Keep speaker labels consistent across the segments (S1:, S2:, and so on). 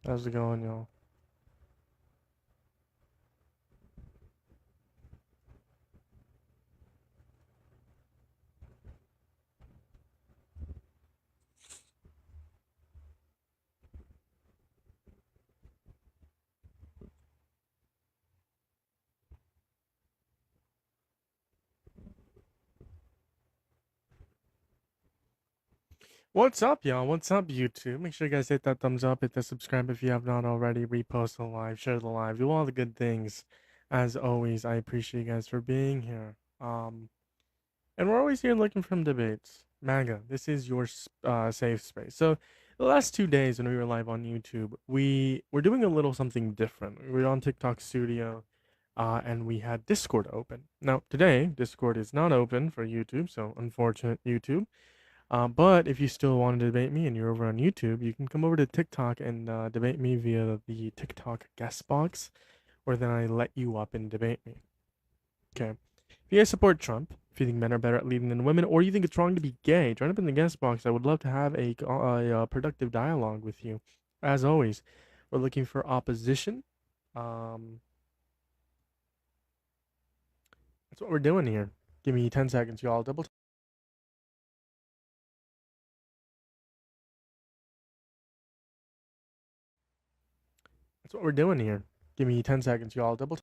S1: How's it going, y'all? What's up, y'all? What's up, YouTube? Make sure you guys hit that thumbs up, hit the subscribe if you have not already, repost the live, share the live, do all the good things. As always, I appreciate you guys for being here. And we're always here looking from debates. MAGA, this is your safe space. So, the last 2 days when we were live on YouTube, we were doing a little something different. We were on TikTok Studio, and we had Discord open. Now, today, Discord is not open for YouTube, so unfortunate YouTube. But if you still want to debate me and you're over on YouTube, you can come over to TikTok and debate me via the TikTok guest box, or then I let you up and debate me. Okay. If you guys support Trump, if you think men are better at leading than women, or you think it's wrong to be gay, join up in the guest box. I would love to have a productive dialogue with you. As always, we're looking for opposition. Um, that's what we're doing here. Give me 10 seconds, y'all. Double. That's what we're doing here. Give me 10 seconds, y'all. Double.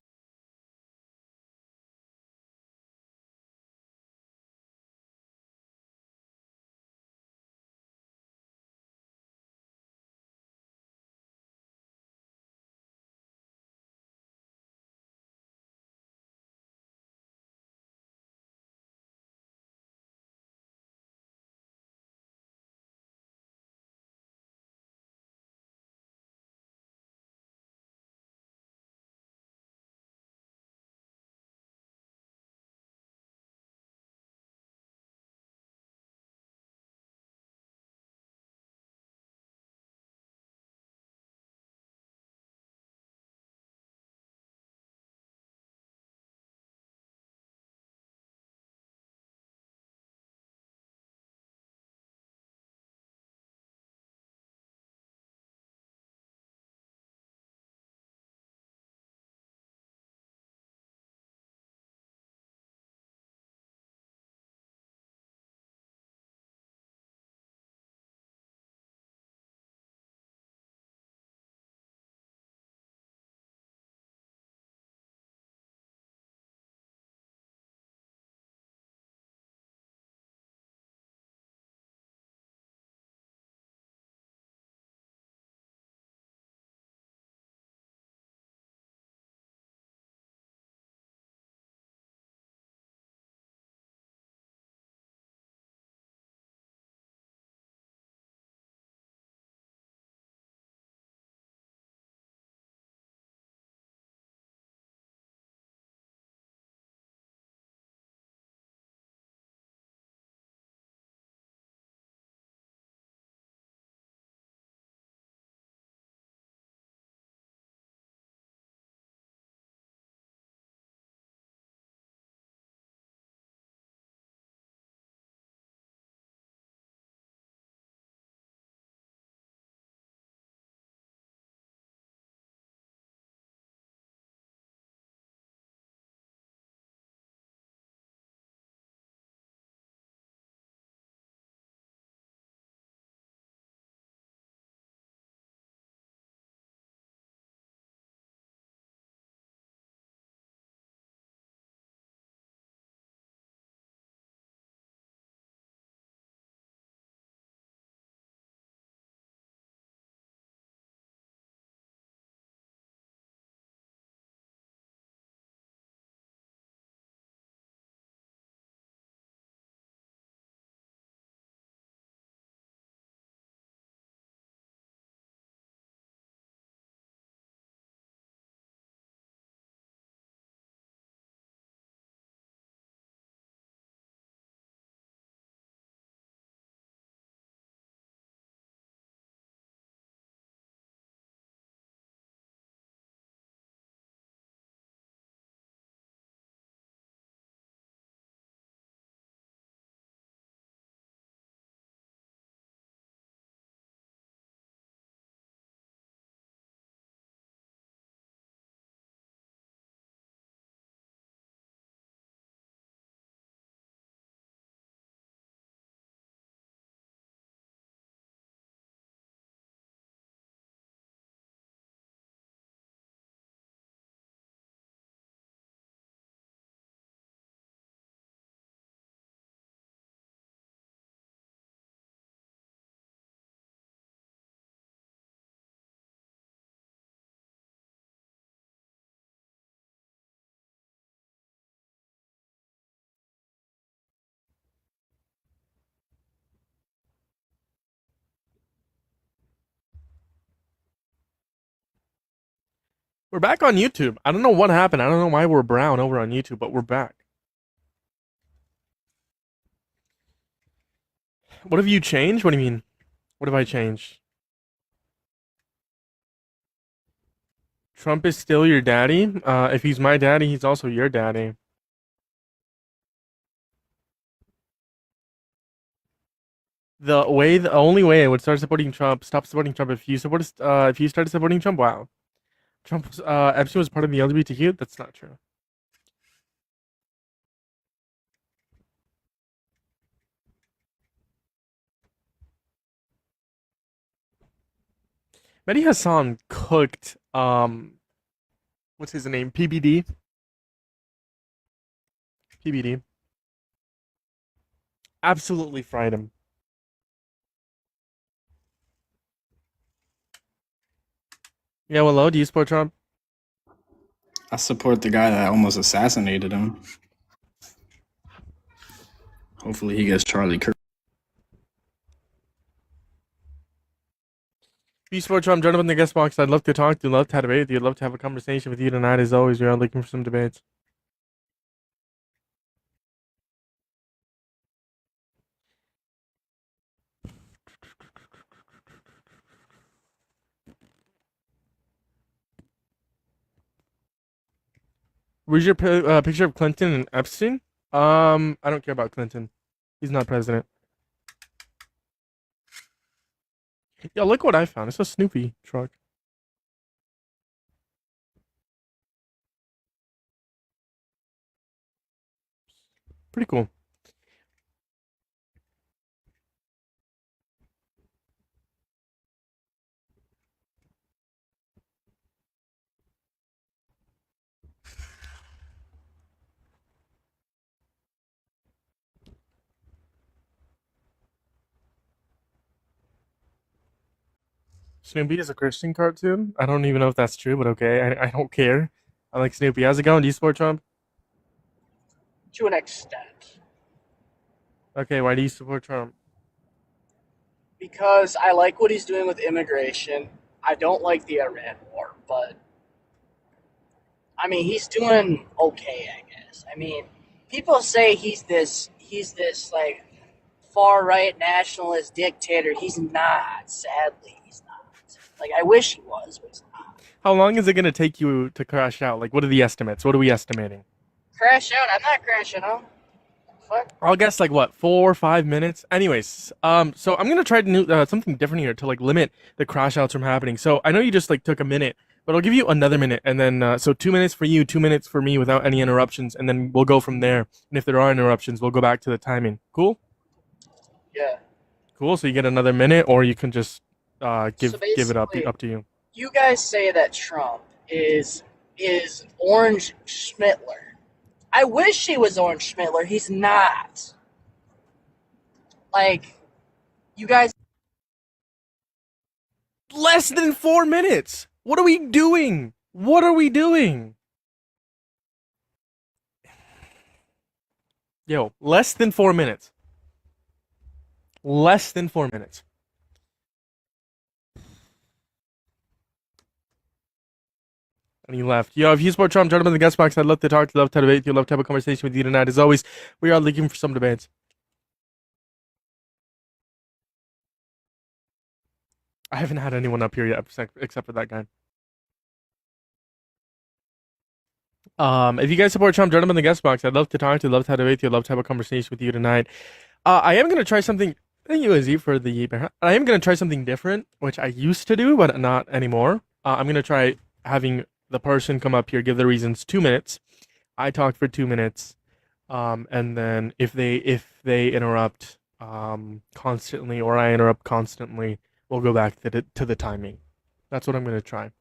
S1: We're back on YouTube. I don't know what happened. I don't know why we're brown over on YouTube, but we're back. What have you changed? What do you mean? What have I changed? Trump is still your daddy? If he's my daddy, he's also your daddy. The only way I would start supporting Trump, stop supporting Trump if you started supporting Trump, wow. Epstein was part of the LGBTQ? That's not true. Mehdi Hassan cooked what's his name? PBD. PBD. Absolutely fried him. Yeah, well, hello, do you support Trump?
S2: I support the guy that almost assassinated him. Hopefully he gets Charlie Kirk.
S1: If you support Trump, join up in the guest box. I'd love to talk to you, love to have a debate with you, love to have a conversation with you tonight. As always, we are looking for some debates. Where's your picture of Clinton and Epstein? I don't care about Clinton. He's not president. Yeah, look what I found. It's a Snoopy truck. Pretty cool. Snoopy is a Christian cartoon. I don't even know if that's true, but okay. I don't care. I like Snoopy. How's it going? Do you support Trump?
S3: To an extent.
S1: Okay, why do you support Trump?
S3: Because I like what he's doing with immigration. I don't like the Iran war, but I mean he's doing okay, I guess. I mean, people say he's this like far right nationalist dictator. He's not, sadly, he's not. Like I wish he was, but he's not.
S1: How long is it gonna take you to crash out? Like, what are the estimates? What are we estimating?
S3: Crash out, I'm not crashing out. Fuck.
S1: I'll guess like what, 4 or 5 minutes. Anyways, so I'm gonna try to do something different here to like limit the crash outs from happening. So I know you just like took a minute, but I'll give you another minute, and then so 2 minutes for you, 2 minutes for me without any interruptions, and then we'll go from there. And if there are interruptions, we'll go back to the timing. Cool?
S3: Yeah.
S1: Cool. So you get another minute, or you can just
S3: So
S1: give it
S3: basically,
S1: up to you.
S3: you guys say that Trump is Orange Schmittler. I wish he was Orange Schmittler. He's not. Like, you guys.
S1: Less than 4 minutes. What are we doing? What are we doing? Yo, less than 4 minutes. Less than 4 minutes. And he left. Yo, if you support Trump, join him in the guest box. I'd love to talk to you, love to debate you, love to have a conversation with you tonight. As always, we are looking for some debates. I haven't had anyone up here yet except for that guy. If you guys support Trump, join him in the guest box. I'd love to talk to you, love to have a debate you, love to have a conversation with you tonight. I am gonna try something. Thank you, Izzy, for the. I am gonna try something different, which I used to do, but not anymore. I'm gonna try having the person come up here, give their reasons. 2 minutes. I talk for 2 minutes, and then if they interrupt constantly or I interrupt constantly, we'll go back to the timing. That's what I'm gonna try.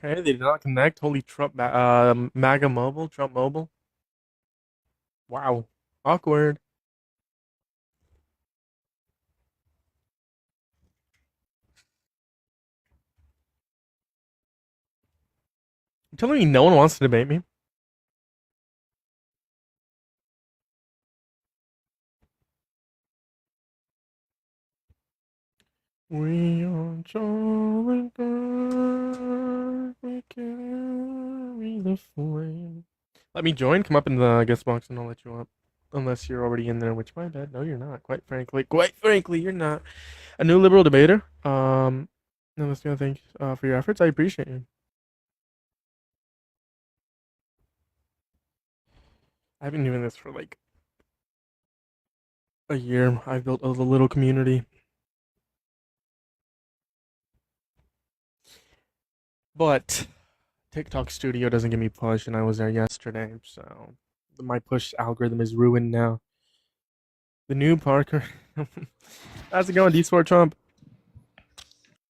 S1: Okay, they did not connect. Holy Trump, MAGA Mobile, Trump Mobile. Wow, awkward. telling me no one wants to debate me? We are Charlie Kirk, we carry the flame. Let me join. Come up in the guest box and I'll let you up. Unless you're already in there, which my bad. No, you're not. Quite frankly, you're not. A new liberal debater. No, let's go. Thanks for your efforts. I appreciate you. I've been doing this for like a year. I've built a little community. But TikTok Studio doesn't give me push, and I was there yesterday, so my push algorithm is ruined now. The new Parker. How's it going, D Sport Trump?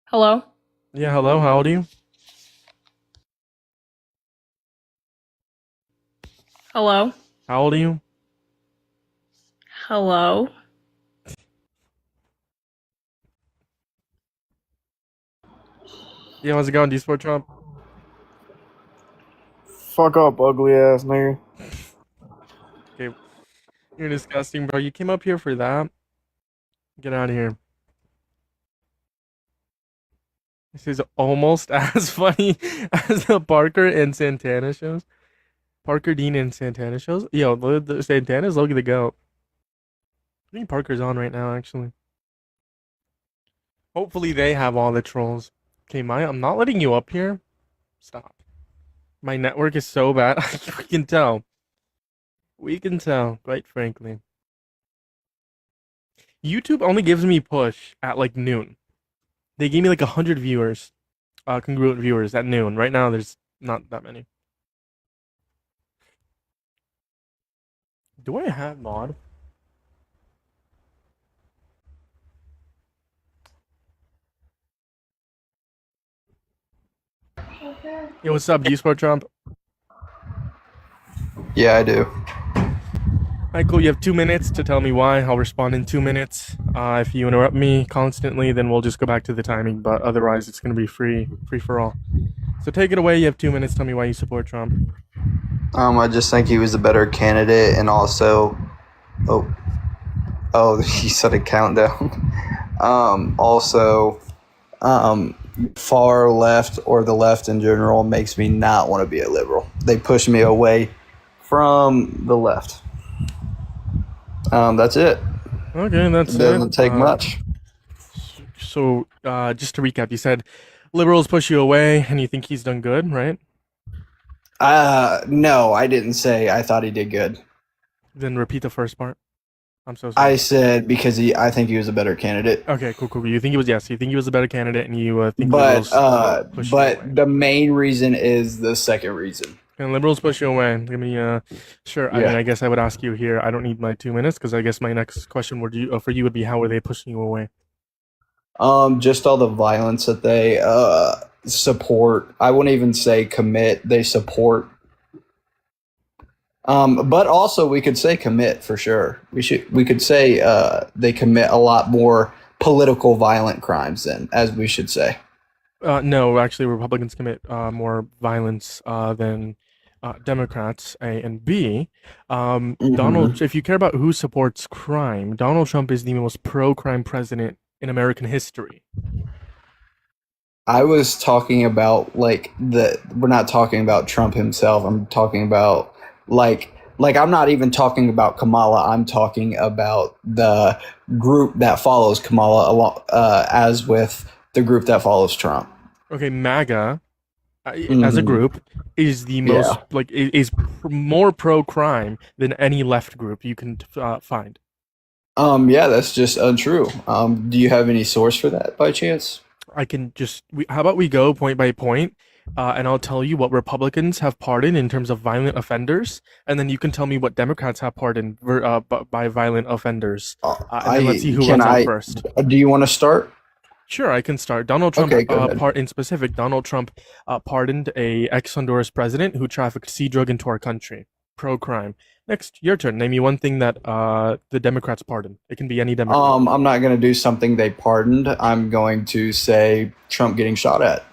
S4: Hello?
S1: Yeah, hello. How old are you?
S4: Hello?
S1: How old are you?
S4: Hello?
S1: Yeah, how's it going, D Sport Trump?
S5: Fuck up, ugly ass nigga.
S1: Okay, you're disgusting, bro. You came up here for that. Get out of here. This is almost as funny as the Parker and Santana shows. Parker, Dean, and Santana shows. Yo, the Santana's low-key the goat. I think Parker's on right now, actually. Hopefully they have all the trolls. Okay, I'm not letting you up here. Stop. My network is so bad. We can tell. We can tell, quite frankly. YouTube only gives me push at like noon. They gave me like 100 viewers, congruent viewers at noon. Right now, there's not that many. Do I have mod? Yo, what's up, D-Sport Trump?
S5: Yeah, I do.
S1: Alright, cool. You have 2 minutes to tell me why. I'll respond in 2 minutes. If you interrupt me constantly, then we'll just go back to the timing. But otherwise, it's gonna be free for all. So take it away. You have 2 minutes. Tell me why you support Trump.
S5: I just think he was a better candidate, and also, oh, he said a countdown. Far left or the left in general makes me not want to be a liberal. They push me away from the left. That's it.
S1: Okay, that's
S5: It doesn't take much.
S1: So, just to recap, you said liberals push you away, and you think he's done good, right?
S5: No, I didn't say I thought he did good.
S1: Then repeat the first part. I'm so sorry.
S5: I said because I think he was a better candidate.
S1: Okay, cool. You think he was You think he was a better candidate, and you think
S5: But
S1: liberals push you away.
S5: the main reason is the second reason.
S1: And liberals push you away. Give me sure. I
S5: Yeah.
S1: mean, I guess I would ask you here. I don't need my 2 minutes because I guess my next question for you would be how are they pushing you away?
S5: Just all the violence that they support. I wouldn't even say commit. They support. But also we could say commit for sure. We could say they commit a lot more political violent crimes than as we should say.
S1: No, actually, Republicans commit more violence than Democrats. A and B. Donald. If you care about who supports crime, Donald Trump is the most pro-crime president in American history.
S5: I was talking about we're not talking about Trump himself. I'm talking about like I'm not even talking about Kamala. I'm talking about the group that follows Kamala along as with the group that follows Trump.
S1: Okay, MAGA as a group is the most is more pro-crime than any left group you can find.
S5: Yeah, that's just untrue. Do you have any source for that by chance?
S1: I can how about we go point by point, and I'll tell you what Republicans have pardoned in terms of violent offenders, and then you can tell me what Democrats have pardoned by violent offenders. And then let's see who runs out first.
S5: Do you want to start?
S1: Sure, I can start. Donald Trump,
S5: Okay, go ahead.
S1: in specific, Donald Trump pardoned a ex-Honduras president who trafficked sea drug into our country. Pro-crime. Next, your turn. Name me one thing that the Democrats pardoned. It can be any Democrat.
S5: I'm not going to do something they pardoned. I'm going to say Trump getting shot at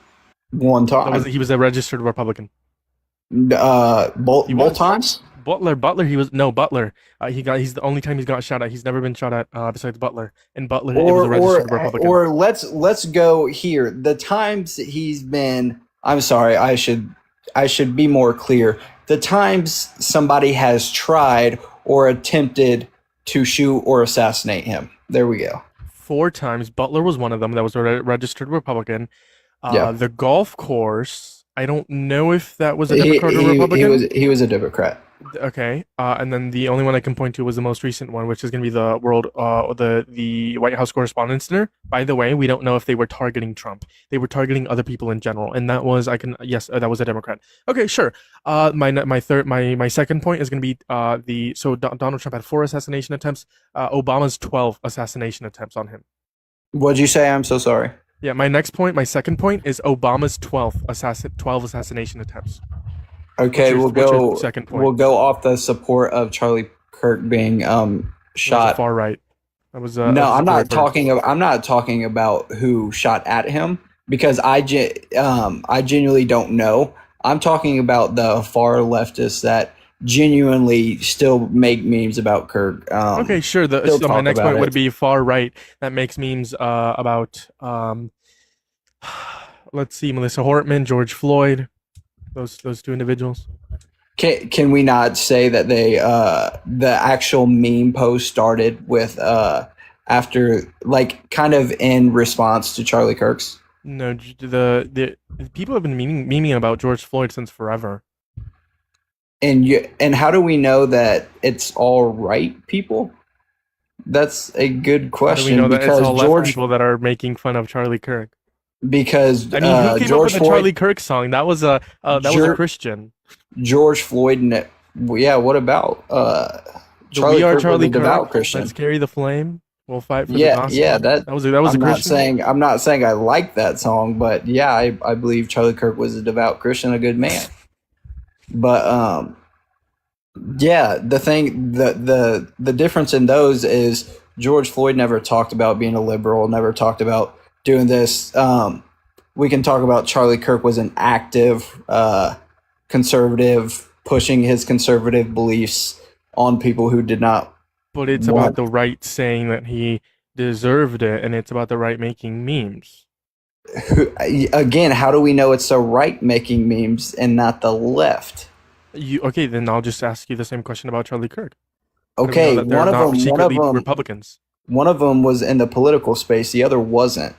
S5: one time.
S1: He was a registered Republican.
S5: Both
S1: He was.
S5: times.
S1: Butler. He was no Butler. He's the only time he's got shot at. He's never been shot at besides Butler. And Butler, it was a registered Republican.
S5: Or let's go here. The times he's been. I'm sorry. I should be more clear. The times somebody has tried or attempted to shoot or assassinate him. There we go.
S1: 4 times. Butler was one of them. That was a registered Republican.
S5: Yeah.
S1: The golf course. I don't know if that was a Democrat or Republican.
S5: He was a Democrat.
S1: Okay, and then the only one I can point to was the most recent one, which is going to be the the White House Correspondents' Dinner. By the way, we don't know if they were targeting Trump. They were targeting other people in general, and that was that was a Democrat. Okay, sure. My second point is going to be Donald Trump had 4 assassination attempts. Obama's 12 assassination attempts on him.
S5: What'd you say? I'm so sorry.
S1: Yeah, my second point is Obama's 12 assassination attempts.
S5: Okay,
S1: What's your second point?
S5: We'll go off the support of Charlie Kirk being shot.
S1: Far right. That was
S5: no. I'm not talking about who shot at him because I genuinely don't know. I'm talking about the far leftists that genuinely still make memes about Kirk.
S1: Okay, sure. So my next point would be far right that makes memes about let's see, Melissa Hortman, George Floyd. Those 2 individuals.
S5: Can we not say that they the actual meme post started with after like kind of in response to Charlie Kirk's?
S1: No, the people have been memeing about George Floyd since forever.
S5: And how do we know that it's all right people? That's a good question.
S1: How do we know that
S5: because
S1: it's all left people that are making fun of Charlie Kirk?
S5: Because
S1: I mean, who came
S5: George
S1: up with the
S5: Floyd,
S1: Charlie Kirk song? That was a Christian.
S5: George Floyd. Yeah. What about Charlie
S1: We Are
S5: Kirk
S1: Charlie
S5: was a devout
S1: Kirk.
S5: Christian?
S1: Let's carry the flame. We'll fight for the gospel.
S5: Yeah. That
S1: was a Christian.
S5: I'm not saying I like that song, but yeah, I believe Charlie Kirk was a devout Christian, a good man. But yeah, the difference in those is George Floyd never talked about being a liberal, never talked about doing this. We can talk about Charlie Kirk was an active conservative, pushing his conservative beliefs on people who did not.
S1: But it's about the right saying that he deserved it, and it's about the right making memes.
S5: Again, how do we know it's the right making memes and not the left?
S1: Okay, then I'll just ask you the same question about Charlie Kirk.
S5: Okay, one of them
S1: Republicans.
S5: One of them was in the political space, the other wasn't.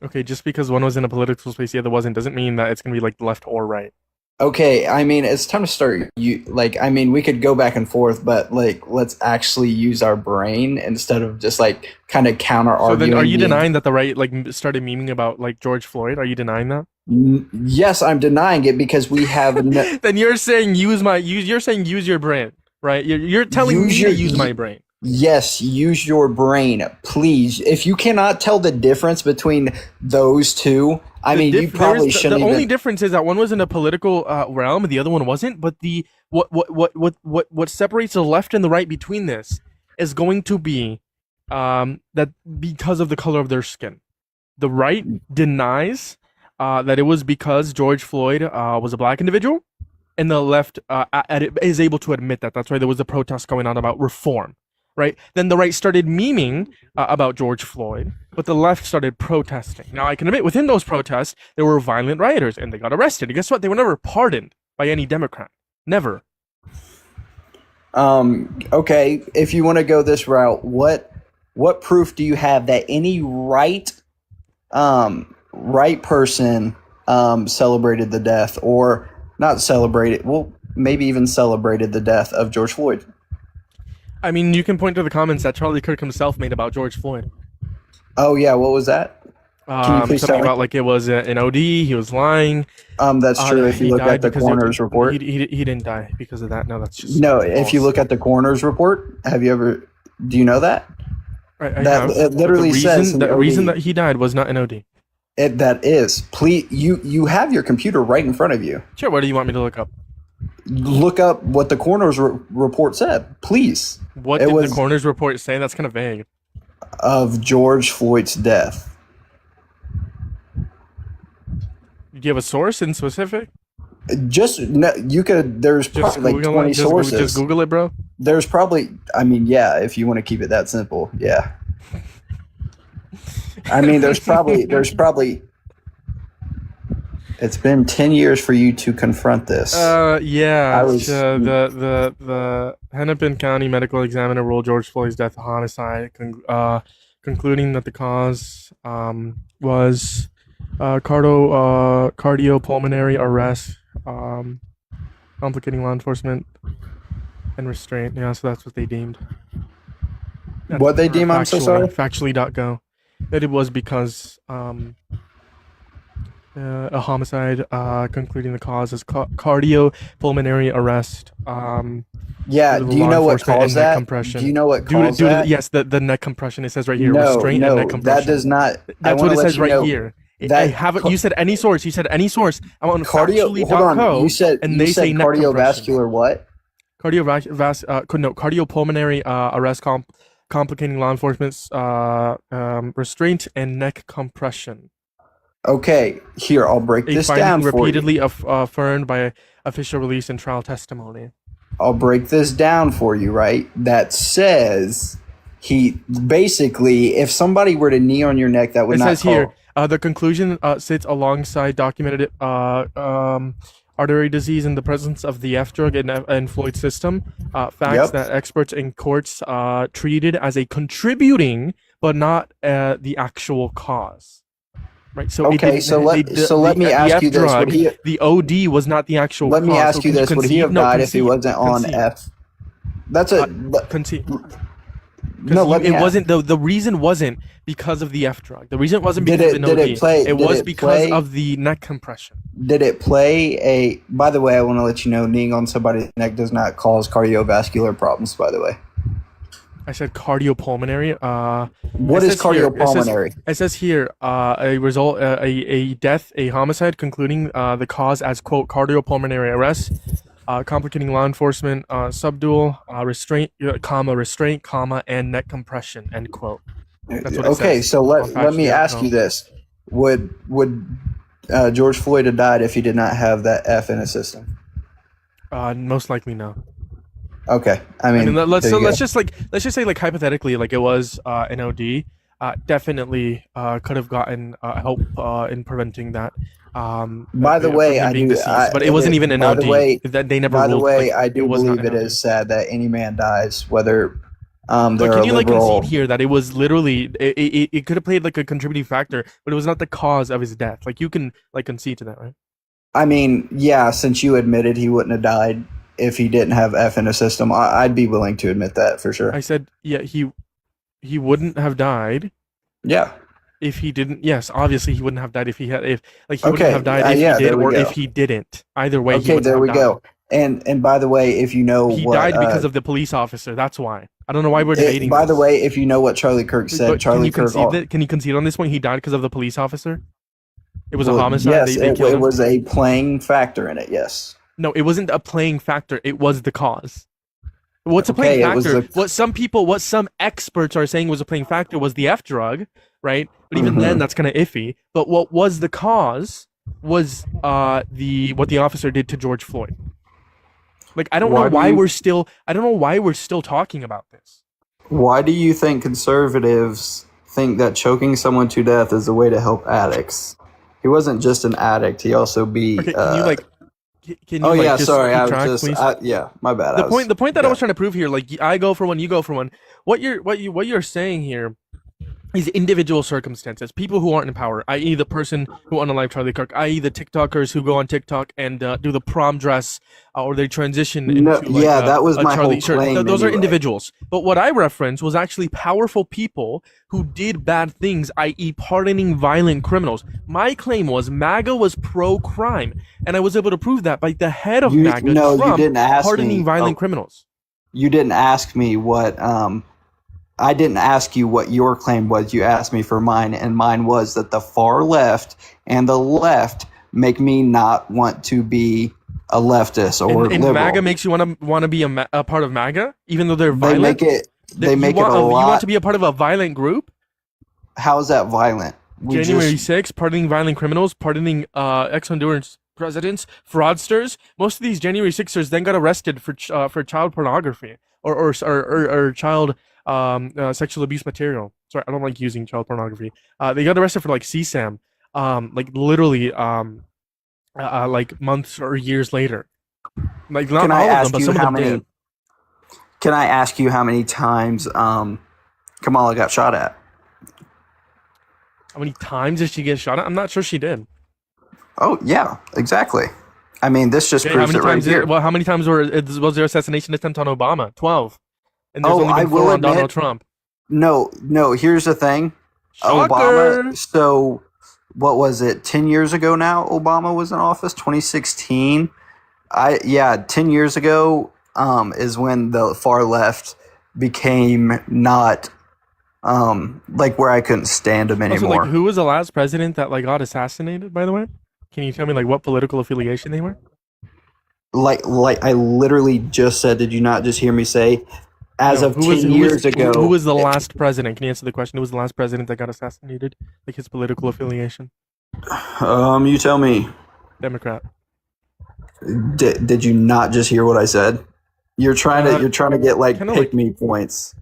S1: Okay, just because one was in a political space, the other wasn't, doesn't mean that it's gonna be like left or right.
S5: Okay, I mean, it's time to start. We could go back and forth, but like, let's actually use our brain instead of just like kind of counter arguing.
S1: So then, are you denying that the right started memeing about like George Floyd? Are you denying that?
S5: Yes, I'm denying it because we have.
S1: Then you're saying you're saying use your brain, right? You're telling me to use my brain.
S5: Yes, use your brain, please. If you cannot tell the difference between those two, you probably shouldn't.
S1: The only difference is that one was in a political realm, and the other one wasn't. But what separates the left and the right between this is going to be that because of the color of their skin, the right denies that it was because George Floyd was a black individual, and the left is able to admit that. That's why there was a protest going on about reform. Right? Then the right started memeing about George Floyd, but the left started protesting. Now, I can admit, within those protests, there were violent rioters, and they got arrested. And guess what? They were never pardoned by any Democrat. Never.
S5: Okay, if you want to go this route, what proof do you have that any right person celebrated the death, or not celebrated, well, maybe even celebrated the death of George Floyd?
S1: I mean, you can point to the comments that Charlie Kirk himself made about George Floyd.
S5: Oh yeah, what was that?
S1: Something about like it was an OD. He was lying.
S5: That's true. If you look at the coroner's report,
S1: he didn't die because of that. No, that's just
S5: no.
S1: false.
S5: If you look at the coroner's report, do you know that? It literally says
S1: the reason that he died was not an OD.
S5: That is, please. You have your computer right in front of you.
S1: Sure. What do you want me to look up?
S5: Look up what the coroner's report said, please.
S1: What did the coroner's report say? That's kind of vague.
S5: Of George Floyd's death.
S1: Do you have a source in specific?
S5: Just no, you could. There's
S1: Just
S5: probably like
S1: Google
S5: 20
S1: it.
S5: sources.
S1: Just Google it, bro.
S5: There's probably. I mean, yeah. If you want to keep it that simple, yeah. I mean, there's probably. It's been 10 years for you to confront this.
S1: Yeah.
S5: I was-
S1: The Hennepin County Medical Examiner ruled George Floyd's death a homicide, concluding that the cause was cardiopulmonary arrest, complicating law enforcement and restraint. Yeah, so that's what they deemed.
S5: What they deem? I'm so sorry.
S1: Factually.go. That it was because a homicide, concluding the cause is cardiopulmonary arrest.
S5: Yeah.
S1: due to
S5: Do you
S1: law
S5: know what
S1: enforcement
S5: caused
S1: and neck
S5: that?
S1: compression.
S5: Do you know what
S1: Due to,
S5: caused
S1: due to
S5: that?
S1: yes, the neck compression. It says right here,
S5: No,
S1: restraint and neck
S5: no,
S1: compression.
S5: that does not. I
S1: That's
S5: wanna
S1: what it
S5: let
S1: says
S5: you
S1: right
S5: know
S1: here.
S5: that
S1: I haven't. You said any source. You said any source. I'm on
S5: Cardio. Hold on.
S1: factually.co.
S5: You said
S1: and
S5: you
S1: they
S5: said
S1: say neck compression.
S5: cardiovascular what?
S1: Cardiopulmonary arrest, complicating law enforcement's restraint and neck compression.
S5: Okay, here I'll break
S1: A
S5: this
S1: finding
S5: down for you.
S1: repeatedly affirmed by official release and trial testimony.
S5: I'll break this down for you, right? That says he basically, if somebody were to knee on your neck, that would
S1: It
S5: not
S1: says here, the conclusion sits alongside documented artery disease in the presence of the F drug in Floyd's system. Facts
S5: Yep.
S1: that experts in courts treated as a contributing, but not the actual cause. Right. So it
S5: Okay,
S1: didn't-
S5: so let
S1: the-
S5: so let
S1: the-
S5: me
S1: the
S5: ask
S1: F
S5: you this:
S1: drug,
S5: would he?
S1: the OD was not the actual
S5: Let
S1: cause.
S5: me ask
S1: So
S5: you
S1: can
S5: this: would he
S1: concede?
S5: have
S1: No,
S5: died if he
S1: concede.
S5: wasn't on
S1: Concede.
S5: F? That's a
S1: Concede.
S5: no. Let me
S1: It
S5: ask-
S1: wasn't the reason wasn't because of the F drug. The reason wasn't
S5: Did
S1: because
S5: it-
S1: of an
S5: did
S1: OD.
S5: it play-
S1: It
S5: did
S1: was
S5: it
S1: because
S5: play-
S1: of the neck compression.
S5: Did it play a? By the way, I want to let you know, kneeing on somebody's neck does not cause cardiovascular problems. By the way,
S1: I said cardiopulmonary.
S5: what
S1: It
S5: is
S1: says here-
S5: cardiopulmonary?
S1: It says here a result, a death, a homicide, concluding the cause as quote cardiopulmonary arrest, complicating law enforcement, subdual, restraint, restraint, and neck compression. End quote. That's what it
S5: Okay,
S1: says
S5: so
S1: on
S5: let me ask
S1: factually.com.
S5: you this: Would George Floyd have died if he did not have that F in his system?
S1: Most likely no.
S5: Okay,
S1: I mean, let's
S5: there you go.
S1: just say like hypothetically, like it was an OD. Definitely could have gotten help in preventing that.
S5: By the
S1: from
S5: way,
S1: him
S5: I
S1: being
S5: do.
S1: deceased, but it wasn't even an
S5: by
S1: OD.
S5: the way,
S1: That they never.
S5: by the
S1: ruled,
S5: way,
S1: like,
S5: I do
S1: was not
S5: believe it
S1: an OD.
S5: is sad that any man dies, whether
S1: But
S5: they're
S1: can
S5: a
S1: you like
S5: liberal.
S1: concede here that it was literally it could have played like a contributing factor, but it was not the cause of his death. Like you can like concede to that, right?
S5: I mean, yeah, since you admitted he wouldn't have died if he didn't have F in his system, I'd be willing to admit that for sure.
S1: I said, yeah, he wouldn't have died
S5: Yeah.
S1: if he didn't. Yes, obviously he wouldn't have died if he had. If like he
S5: Okay,
S1: wouldn't have died if
S5: yeah,
S1: he did
S5: there we
S1: or
S5: go.
S1: if he didn't. Either way, he
S5: Okay,
S1: wouldn't
S5: there
S1: have
S5: we
S1: died.
S5: go. And by the way, if you know
S1: He
S5: what
S1: died because of the police officer. That's why. I don't know why we're debating.
S5: by the
S1: this.
S5: way, if you know what Charlie Kirk said,
S1: But
S5: Charlie Kirk.
S1: can you concede on this point? He died because of the police officer. It was a
S5: Well,
S1: homicide.
S5: Yes,
S1: they
S5: it
S1: killed him.
S5: was a playing factor in it. Yes.
S1: No, it wasn't a playing factor. It was the cause. What's a
S5: Okay,
S1: playing
S5: it was
S1: factor? What some experts are saying was a playing factor was the F drug, right? But even then, that's kind of iffy. But what was the cause was what the officer did to George Floyd. Like I don't know why we're still talking about this.
S5: Why do you think conservatives think that choking someone to death is a way to help addicts? He wasn't just an addict; he also be.
S1: Okay, can you like? Can you
S5: Oh
S1: like,
S5: yeah,
S1: just
S5: sorry.
S1: keep
S5: I was
S1: track,
S5: just.
S1: please?
S5: Yeah, my bad.
S1: The point that I
S5: yeah.
S1: was trying to prove here, like I go for one, you go for one. What you're saying here is individual circumstances. People who aren't in power, i.e., the person who unalive Charlie Kirk, i.e., the TikTokers who go on TikTok and do the prom dress or they transition into
S5: No,
S1: like,
S5: yeah, that was
S1: a
S5: my
S1: Charlie
S5: whole
S1: shirt.
S5: claim
S1: Those are
S5: anyway.
S1: individuals. But what I referenced was actually powerful people who did bad things, i.e., pardoning violent criminals. My claim was MAGA was pro-crime, and I was able to prove that by the head of MAGA,
S5: No,
S1: Trump,
S5: you didn't ask
S1: pardoning
S5: me.
S1: violent criminals.
S5: You didn't ask me what. I didn't ask you what your claim was. You asked me for mine, and mine was that the far left and the left make me not want to be a leftist or
S1: And
S5: liberal.
S1: MAGA makes you want to be a part of MAGA, even though they're
S5: they
S1: violent.
S5: make it. They
S1: You
S5: make it
S1: want,
S5: a
S1: You
S5: lot.
S1: want to be a part of a violent group?
S5: How is that violent? We
S1: January
S5: just-
S1: 6th, pardoning violent criminals, pardoning ex-Hondurans presidents, fraudsters. Most of these January 6ers then got arrested for child pornography or child sexual abuse material. Sorry, I don't like using child pornography. They got arrested for like CSAM, like literally like months or years later. Like not
S5: Can
S1: all
S5: I
S1: of them,
S5: ask
S1: but
S5: you
S1: some of
S5: how
S1: them
S5: many?
S1: did.
S5: Can I ask you how many times Kamala got shot at?
S1: How many times did she get shot at? I'm not sure she did.
S5: Oh yeah, exactly. I mean, this just
S1: Okay, how
S5: proves
S1: many
S5: it right
S1: times?
S5: here.
S1: Well, how many times was there assassination attempt on Obama? 12, and there's
S5: Oh,
S1: only
S5: I
S1: been
S5: will
S1: 4 on
S5: admit-
S1: Donald Trump.
S5: No. Here's the thing.
S1: Shocker!
S5: Obama. So, what was it? 10 years ago now, Obama was in office. 2016. 10 years ago is when the far left became not like where I couldn't stand them
S1: Also,
S5: anymore.
S1: like, who was the last president that like got assassinated? By the way, can you tell me like what political affiliation they were?
S5: Like I literally just said. Did you not just hear me say? As
S1: No,
S5: of 10 years ago,
S1: who was the last president? Can you answer the question? Who was the last president that got assassinated? Like his political affiliation?
S5: You tell me.
S1: Democrat.
S5: Did you not just hear what I said? You're trying to get like
S1: kinda
S5: pick
S1: like-
S5: me points.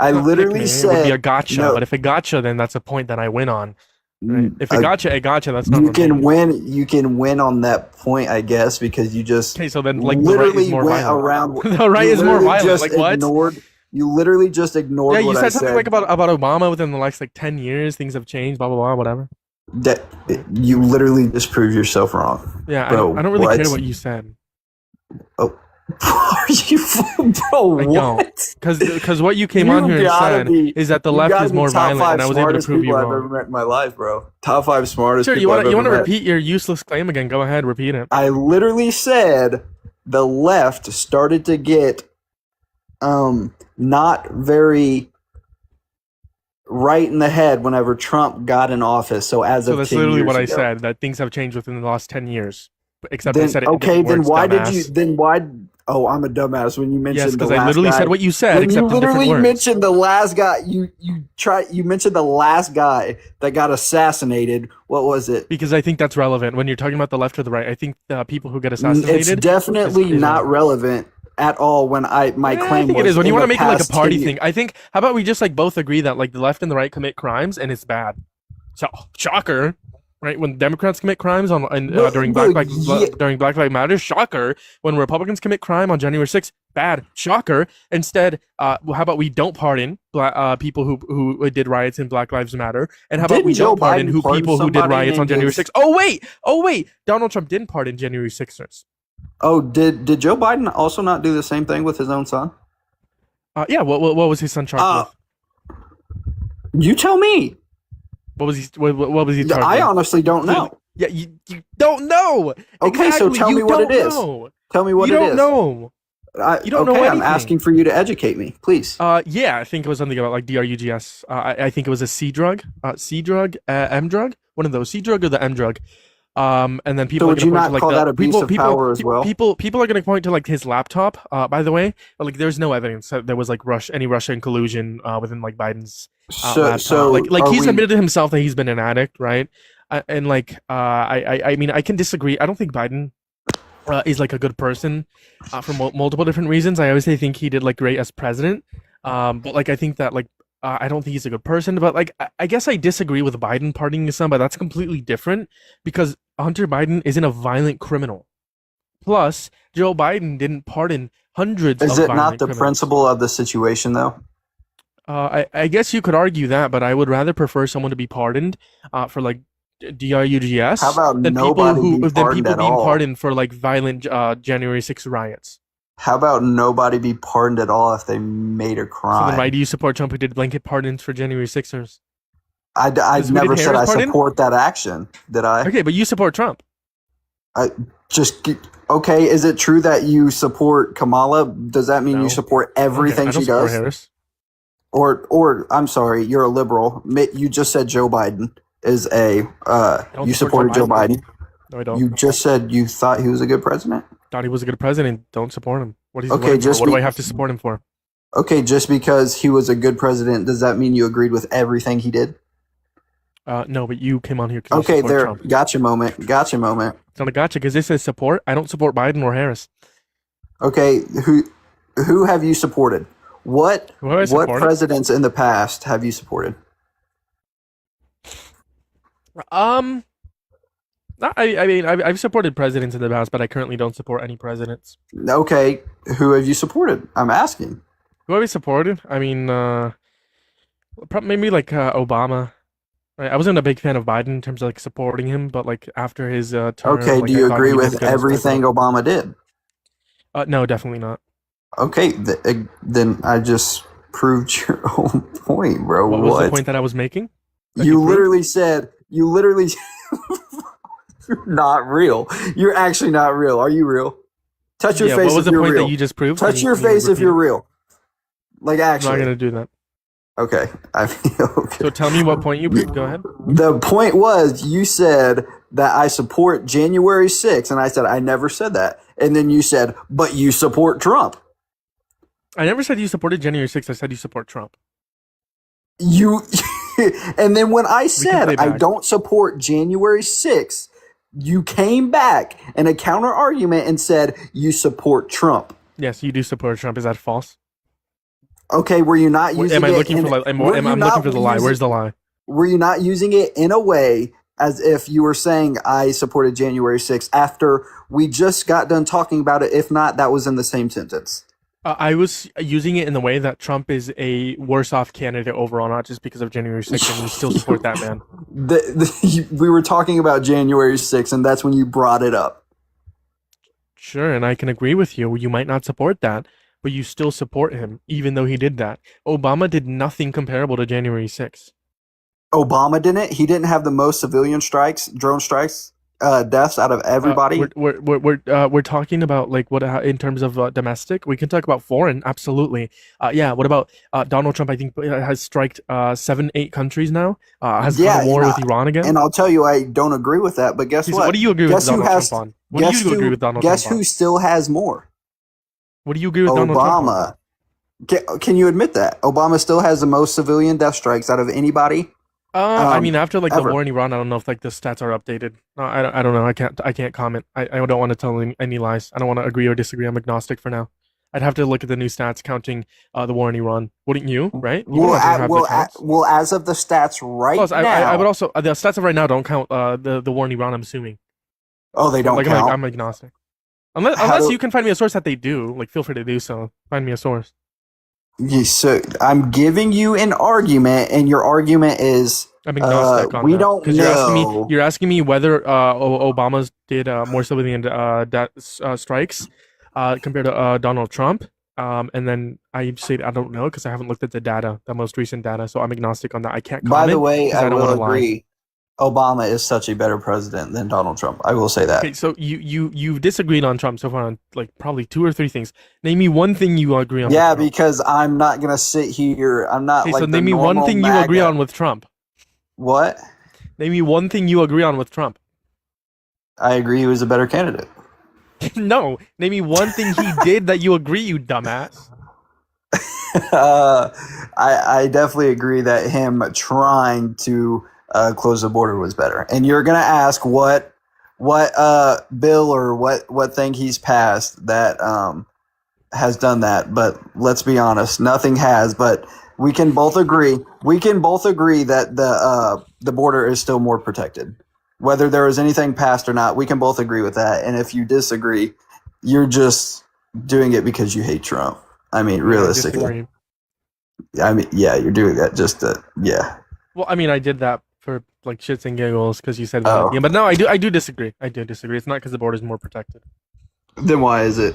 S5: I
S1: Not
S5: literally
S1: pick me,
S5: said
S1: it would be a gotcha,
S5: no.
S1: but if it gotcha, then that's a point that I win on. Right? If it gotcha, it gotcha. That's not.
S5: You can
S1: remaining.
S5: win. You can win on that point, I guess, because you just
S1: Okay, so then like the right
S5: literally
S1: is more
S5: went
S1: violent.
S5: around.
S1: The right
S5: you
S1: is more
S5: literally
S1: violent.
S5: just
S1: Like what?
S5: You literally just ignored
S1: Yeah, you
S5: what I
S1: said something
S5: said.
S1: like about Obama within the last like 10 years, things have changed, blah blah blah, whatever.
S5: That you literally just proved yourself wrong.
S1: Yeah,
S5: Bro,
S1: I don't really
S5: what?
S1: care what you said.
S5: Are you, bro?
S1: I don't.
S5: What?
S1: Because what you came on
S5: You
S1: here and
S5: gotta
S1: said
S5: be-
S1: is that the
S5: You
S1: left
S5: gotta
S1: is
S5: be
S1: more
S5: top
S1: violent,
S5: five
S1: and I was able to
S5: smartest
S1: prove you
S5: people I've ever
S1: wrong.
S5: met in my life, bro. Top 5 smartest
S1: Sure, you
S5: people
S1: want
S5: I've
S1: to
S5: ever met.
S1: repeat your useless claim again? Go ahead, repeat it.
S5: I literally said the left started to get not very right in the head whenever Trump got in office. So as
S1: So
S5: of
S1: that's
S5: 10
S1: literally
S5: years
S1: what I
S5: ago.
S1: said. That things have changed within the last 10 years. Except I
S5: Then
S1: said it. in
S5: okay,
S1: different
S5: then
S1: words,
S5: why
S1: dumbass.
S5: did you? Then why? Oh, I'm a dumbass. When you mentioned
S1: Yes,
S5: the
S1: because
S5: last
S1: I literally
S5: guy,
S1: said what you said,
S5: when
S1: except
S5: you
S1: in different
S5: literally
S1: words.
S5: mentioned the last guy, you mentioned the last guy that got assassinated. What was it?
S1: Because I think that's relevant when you're talking about the left or the right. I think the people who get assassinated.
S5: It's definitely
S1: is
S5: not relevant at all. When my
S1: Yeah,
S5: claim
S1: I think
S5: was
S1: it is. When you
S5: in
S1: want to
S5: the
S1: make it like a
S5: past
S1: party
S5: 10
S1: thing, I think. How about we just like both agree that like the left and the right commit crimes and it's bad. So shocker, right? When Democrats commit crimes
S5: Well,
S1: during
S5: well,
S1: Black
S5: yeah.
S1: during Black Lives Matter, shocker. When Republicans commit crime on January 6th, bad, shocker. Instead, how about we don't pardon people who did riots in Black Lives Matter, and how about
S5: Didn't
S1: we
S5: Joe
S1: don't pardon
S5: Biden pardon
S1: people who did
S5: somebody
S1: riots on
S5: named
S1: January
S5: his-
S1: 6th? Oh wait, Donald Trump didn't pardon January 6ers.
S5: Oh, did Joe Biden also not do the same thing with his own son?
S1: Yeah, what was his son charged with?
S5: You tell me.
S1: What was he charged
S5: I
S1: with?
S5: honestly don't know.
S1: Yeah, you don't know.
S5: Okay, so
S1: Exactly,
S5: tell
S1: you
S5: me what it
S1: don't
S5: is.
S1: know.
S5: Tell me what
S1: You
S5: it
S1: don't
S5: is.
S1: know. You don't know
S5: okay, I'm
S1: anything.
S5: asking for you to educate me, please.
S1: Yeah, I think it was something about like DRUGS. I think it was a C drug, M drug, one of those, C drug or the M drug. And then people
S5: So
S1: are
S5: would
S1: gonna
S5: you
S1: point
S5: not
S1: to like
S5: call that abuse of power as well?
S1: People are going to point to like his laptop. By the way, but like there's no evidence that there was like any Russian collusion within like Biden's laptop. Like
S5: are
S1: he's
S5: we-
S1: admitted to himself that he's been an addict, right? And like I mean I can disagree. I don't think Biden is like a good person for multiple different reasons. I always think he did like great as president, but like I think that like I don't think he's a good person. But like I guess I disagree with Biden pardoning his son, but that's completely different because Hunter Biden isn't a violent criminal. Plus, Joe Biden didn't pardon hundreds
S5: Is
S1: of
S5: it not
S1: violent
S5: the
S1: criminals.
S5: principle of the situation, though?
S1: I guess you could argue that, but I would rather prefer someone to be pardoned for like DRUGS
S5: How about
S1: than people
S5: nobody
S1: who
S5: be
S1: than
S5: pardoned
S1: people
S5: at
S1: being
S5: all?
S1: pardoned for like violent January 6th riots.
S5: How about nobody be pardoned at all if they made a
S1: So
S5: crime?
S1: then why do you support Trump who did blanket pardons for January 6ers?
S5: I
S1: Is
S5: never
S1: Wooded
S5: said I
S1: Harris pardoned?
S5: support that action. Did I?
S1: Okay, but you support Trump.
S5: Okay, is it true that you support Kamala? Does that mean
S1: No.
S5: you support
S1: Okay,
S5: everything
S1: I don't
S5: she
S1: support
S5: does?
S1: Harris.
S5: Or I'm sorry, you're a liberal. You just said Joe Biden is a
S1: don't
S5: you
S1: support
S5: supported
S1: Joe
S5: Joe Biden.
S1: No, I don't.
S5: You just said you thought he was a good president.
S1: Thought he was a good president. Don't support him. What is
S5: Okay, just
S1: what do
S5: be-
S1: I have to support him for?
S5: Okay, just because he was a good president, does that mean you agreed with everything he did?
S1: No, but you came on here because you
S5: Okay,
S1: support
S5: there.
S1: Trump.
S5: Gotcha moment. Gotcha moment.
S1: It's not a gotcha because this says support. I don't support Biden or Harris.
S5: Okay, who have you supported? What
S1: Who have I
S5: what
S1: supported?
S5: presidents in the past have you supported?
S1: I mean, I've supported presidents in the past, but I currently don't support any presidents.
S5: Okay, who have you supported? I'm asking.
S1: Who have I supported? I mean, maybe like Obama. Right, I wasn't a big fan of Biden in terms of like supporting him, but like after his term,
S5: Okay,
S1: like,
S5: do
S1: I
S5: you
S1: thought
S5: agree
S1: he did
S5: with
S1: good as
S5: everything
S1: president.
S5: Obama did?
S1: No, definitely not.
S5: Okay, then I just proved your own point, bro.
S1: What was the point that I was making? That
S5: You
S1: proved?
S5: literally said, you're not real. You're actually not real. Are you real? Touch your
S1: Yeah,
S5: face
S1: what was
S5: if
S1: the
S5: you're
S1: point
S5: real.
S1: that you just proved?
S5: Touch
S1: Can
S5: your
S1: can you
S5: face if
S1: repeat
S5: you're
S1: it?
S5: real. Like
S1: I'm not
S5: actually.
S1: gonna do that.
S5: Okay. I mean, okay.
S1: So tell me what point you proved. Go ahead.
S5: The point was you said that I support January 6th, and I said I never said that. And then you said, but you support Trump.
S1: I never said you supported January 6th. I said you support Trump.
S5: You and then when I
S1: play
S5: said I
S1: back.
S5: don't support January 6th, you came back in a counter argument and said you support Trump.
S1: Yes, you do support Trump. Is that false?
S5: Okay, were you not using
S1: Am I
S5: it
S1: looking
S5: in,
S1: for like? I'm
S5: were you
S1: looking
S5: not
S1: for the lie.
S5: using-
S1: Where's the lie?
S5: Were you not using it in a way as if you were saying I supported January 6th after we just got done talking about it? If not, that was in the same sentence.
S1: I was using it in the way that Trump is a worse off candidate overall, not just because of January 6th, and you still support that man.
S5: We were talking about January 6th, and that's when you brought it up.
S1: Sure, and I can agree with you. You might not support that, but you still support him, even though he did that. Obama did nothing comparable to January 6th.
S5: Obama didn't. He didn't have the most civilian strikes, drone strikes, deaths out of everybody.
S1: We're talking about like what in terms of domestic. We can talk about foreign, absolutely. Yeah. What about Donald Trump? I think has striked 7-8 countries now. Has
S5: Yeah,
S1: gone to war
S5: and
S1: with Iran again.
S5: And I'll tell you, I don't agree with that. But guess
S1: Okay, so
S5: what?
S1: what do you agree
S5: Guess
S1: with
S5: who
S1: Donald
S5: has-
S1: Trump on? What do you agree with Donald
S5: Guess
S1: Trump
S5: who
S1: on?
S5: still has more?
S1: What do you agree with Donald Trump on?
S5: Obama. Can you admit that Obama still has the most civilian death strikes out of anybody?
S1: I mean, after like
S5: ever.
S1: the war in Iran, I don't know if like the stats are updated. I don't know. I can't comment. I don't want to tell any lies. I don't want to agree or disagree. I'm agnostic for now. I'd have to look at the new stats counting the war in Iran. Wouldn't you? Right? You don't have the counts.
S5: Well, as of the stats right
S1: Plus,
S5: now,
S1: I would also the stats of right now don't count the war in Iran. I'm assuming.
S5: oh, they don't
S1: Like
S5: count.
S1: I'm agnostic. Unless
S5: How do-
S1: you can find me a source that they do. Like feel free to do so. Find me a source.
S5: So I'm giving you an argument, and your argument is
S1: I'm agnostic on
S5: we
S1: that.
S5: don't
S1: 'Cause
S5: know.
S1: You're asking me whether Obama's did more civilian strikes compared to Donald Trump. And then I say I don't know because I haven't looked at the data, the most recent data. So I'm agnostic on that. I can't comment.
S5: By the way,
S1: 'cause
S5: I
S1: don't
S5: will
S1: wanna lie.
S5: agree. Obama is such a better president than Donald Trump. I will say that.
S1: Okay, so you've disagreed on Trump so far on like probably 2 or 3 things. Name me one thing you agree on.
S5: Yeah,
S1: with Trump.
S5: because I'm not gonna sit here. I'm not
S1: Okay,
S5: like
S1: so
S5: the
S1: name me one
S5: normal
S1: thing you agree
S5: MAGA.
S1: on with Trump.
S5: What?
S1: Name me one thing you agree on with Trump.
S5: I agree. He was a better candidate.
S1: No, name me one thing he did that you agree, you dumbass.
S5: I definitely agree that him trying to close the border was better. And you're gonna ask what bill or what thing he's passed that has done that. But let's be honest, nothing has. But we can both agree. We can both agree that the border is still more protected. Whether there was anything passed or not, we can both agree with that. And if you disagree, you're just doing it because you hate Trump. I mean, realistically.
S1: Disagree.
S5: I mean, yeah, you're doing that just to, yeah.
S1: Well, I mean, I did that for like shits and giggles because you said
S5: Oh.
S1: yeah, but no, I do disagree. I do disagree. It's not because the border is more protected.
S5: Then why is it?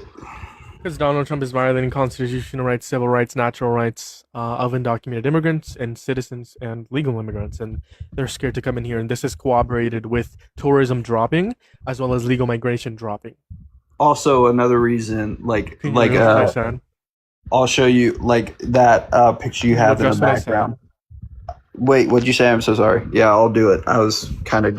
S1: Because Donald Trump is violating constitutional rights, civil rights, natural rights of undocumented immigrants and citizens and legal immigrants, and they're scared to come in here. And this is corroborated with tourism dropping as well as legal migration dropping.
S5: Also, another reason, like,
S1: Can you notice what I said?
S5: I'll show you, like, that picture you have in the
S1: address what I said?
S5: background. Wait, what'd you say? I'm so sorry. Yeah, I'll do it. I was kind of